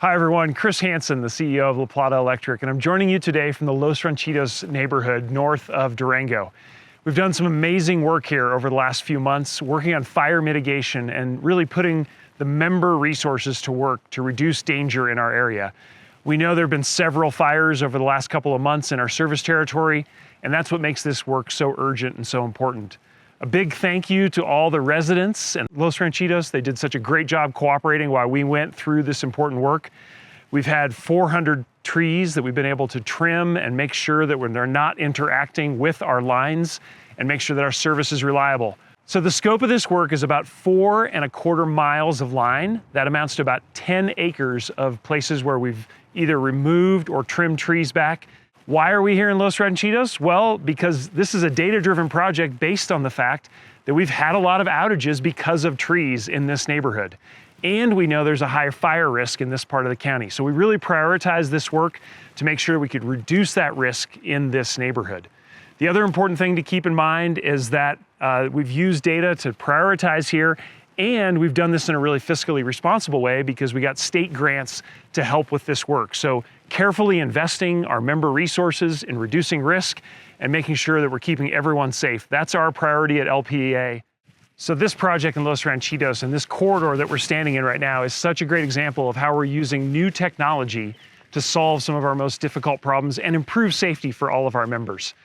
Hi everyone, Chris Hansen, the CEO of La Plata Electric, and I'm joining you today from the Los Ranchitos neighborhood north of Durango. We've done some amazing work here over the last few months, working on fire mitigation and really putting the member resources to work to reduce danger in our area. We know there have been several fires over the last couple of months in our service territory, and that's what makes this work so urgent and so important. A big thank you to all the residents and Los Ranchitos. They did such a great job cooperating while we went through this important work. We've had 400 trees that we've been able to trim and make sure that when they're not interacting with our lines and make sure that our service is reliable. So the scope of this work is about 4¼ miles of line. That amounts to about 10 acres of places where we've either removed or trimmed trees back. Why are we here in Los Ranchitos? Well, because this is a data-driven project based on the fact that we've had a lot of outages because of trees in this neighborhood. And we know there's a high fire risk in this part of the county. So we really prioritize this work to make sure we could reduce that risk in this neighborhood. The other important thing to keep in mind is that we've used data to prioritize here, and we've done this in a really fiscally responsible way because we got state grants to help with this work. So carefully investing our member resources in reducing risk and making sure that we're keeping everyone safe. That's our priority at LPEA. So this project in Los Ranchitos and this corridor that we're standing in right now is such a great example of how we're using new technology to solve some of our most difficult problems and improve safety for all of our members.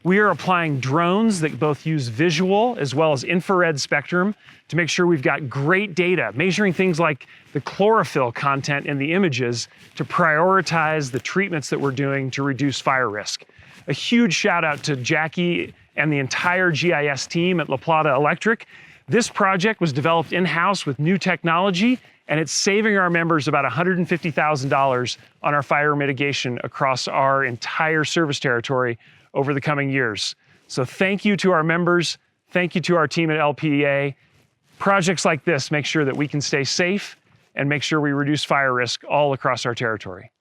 We are applying drones that both use visual as well as infrared spectrum to make sure we've got great data, measuring things like the chlorophyll content in the images to prioritize the treatments that we're doing to reduce fire risk. A huge shout out to Jackie and the entire GIS team at La Plata Electric. This project was developed in-house with new technology, and it's saving our members about $150,000 on our fire mitigation across our entire service territory over the coming years. So thank you to our members, thank you to our team at LPEA. Projects like this make sure that we can stay safe and make sure we reduce fire risk all across our territory.